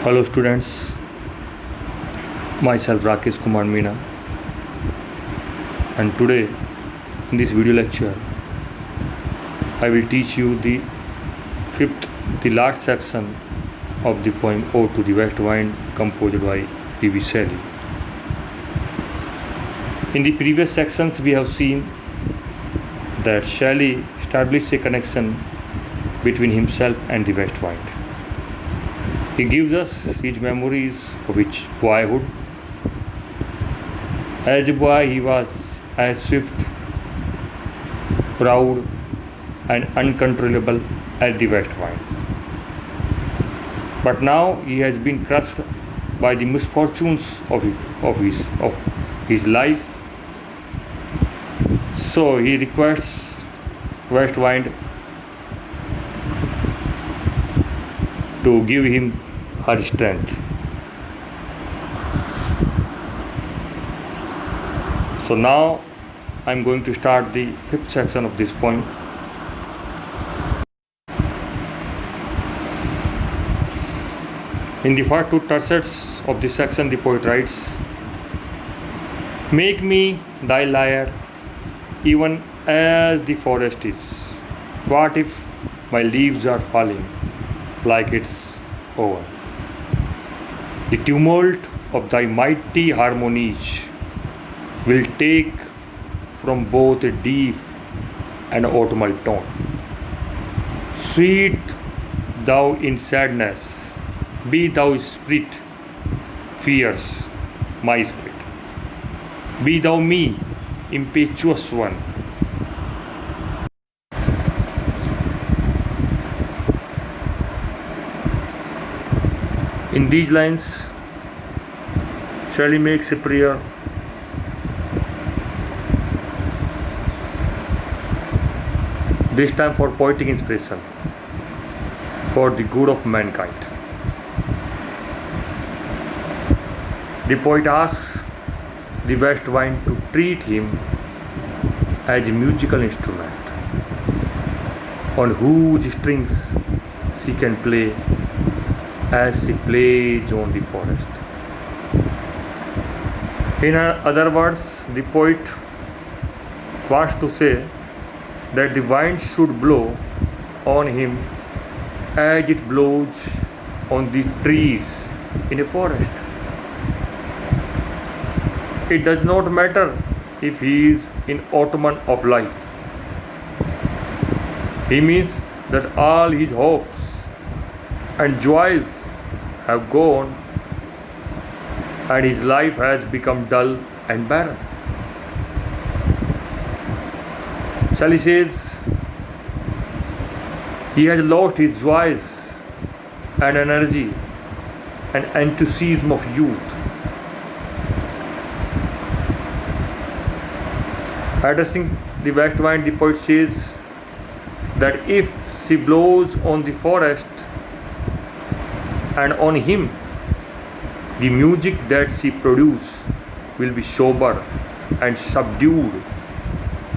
Hello students, myself Rakesh Kumar and today in this video lecture I will teach you the last section of the poem Ode to the West Wind composed by P.B. Shelley. In the previous sections we have seen that Shelley established a connection between himself and the West Wind. He gives us his memories of his boyhood. As a boy, he was as swift, proud, and uncontrollable as the West Wind. But now he has been crushed by the misfortunes of his life. So he requests West Wind to give him her strength. So now I am going to start the fifth section of this poem. In the first two tercets of this section, the poet writes, "Make me thy lyre, even as the forest is. What if my leaves are falling like it's over? The tumult of thy mighty harmonies will take from both a deep and autumnal tone. Sweet thou in sadness, be thou spirit, fierce my spirit. Be thou me, impetuous one. In these lines, Shelley makes a prayer this time for poetic inspiration for the good of mankind. The poet asks the West Wind to treat him as a musical instrument on whose strings she can play as she plays on the forest. In other words, the poet wants to say that the wind should blow on him as it blows on the trees in a forest. It does not matter if he is in autumn of life. He means that all his hopes and joys have gone and his life has become dull and barren. Shelley says he has lost his joys and energy and enthusiasm of youth. Addressing the West Wind, the poet says that if she blows on the forest and on him, the music that she produces will be sober and subdued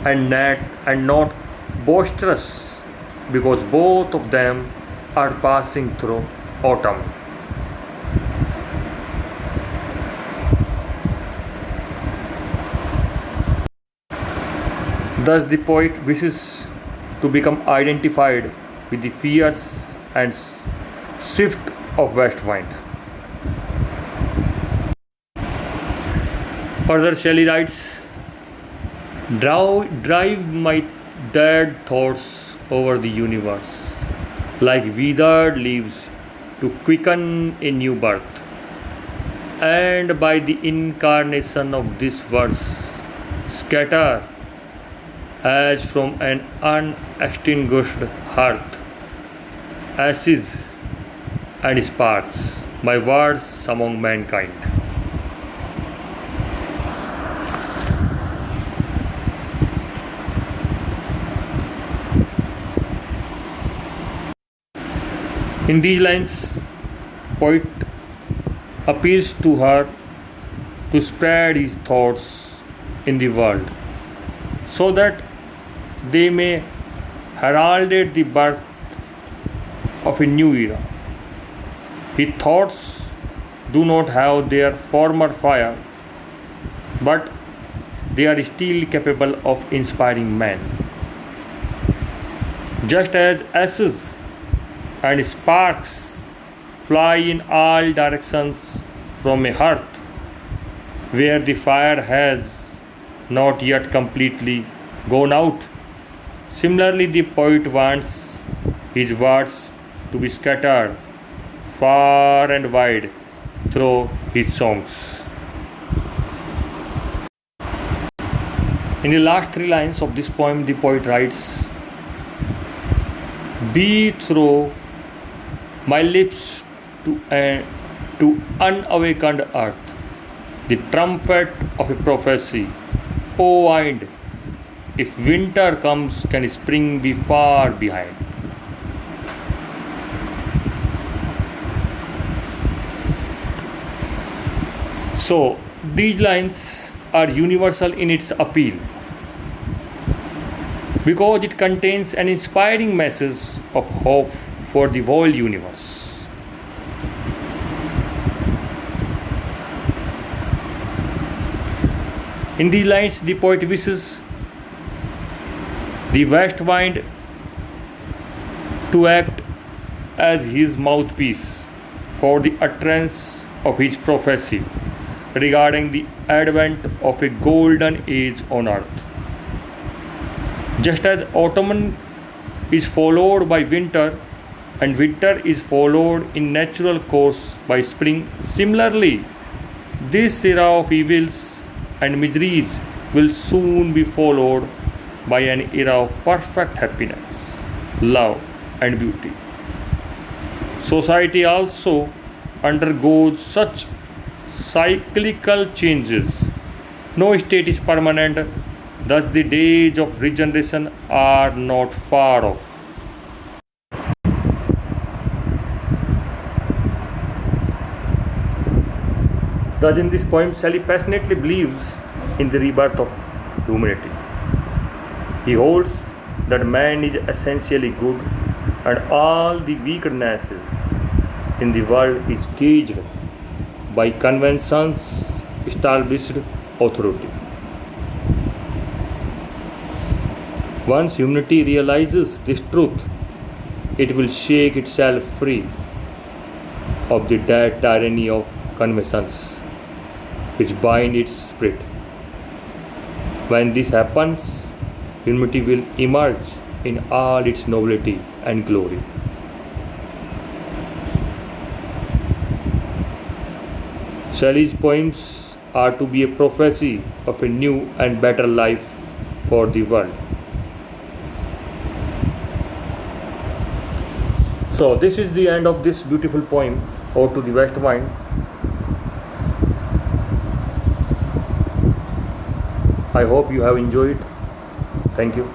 and not boisterous, because both of them are passing through autumn. Thus the poet wishes to become identified with the fierce and swift of West Wind. Further, Shelley writes, drive my dead thoughts over the universe like withered leaves to quicken a new birth, and by the incarnation of this verse scatter as from an unextinguished hearth ashes and sparks my words among mankind. In these lines, poet appeals to her to spread his thoughts in the world so that they may herald the birth of a new era. His thoughts do not have their former fire, but they are still capable of inspiring men. Just as ashes and sparks fly in all directions from a hearth where the fire has not yet completely gone out. Similarly, the poet wants his words to be scattered far and wide through his songs. In the last three lines of this poem, the poet writes, "Be through my lips to unawakened earth, the trumpet of a prophecy. O wind, if winter comes, can spring be far behind?" So, these lines are universal in its appeal because it contains an inspiring message of hope for the whole universe. In these lines, the poet wishes the west wind to act as his mouthpiece for the utterance of his prophecy regarding the advent of a golden age on earth. Just as autumn is followed by winter and winter is followed in natural course by spring, similarly, this era of evils and miseries will soon be followed by an era of perfect happiness, love, and beauty. Society also undergoes such cyclical changes. No state is permanent, thus, the days of regeneration are not far off. Thus, in this poem, Shelley passionately believes in the rebirth of humanity. He holds that man is essentially good and all the weaknesses in the world is gauged by conventions established authority. Once humanity realizes this truth, it will shake itself free of the dead tyranny of conventions which bind its spirit. When this happens, humanity will emerge in all its nobility and glory. Shelley's poems are to be a prophecy of a new and better life for the world. So, this is the end of this beautiful poem, Ode to the West Wind. I hope you have enjoyed it. Thank you.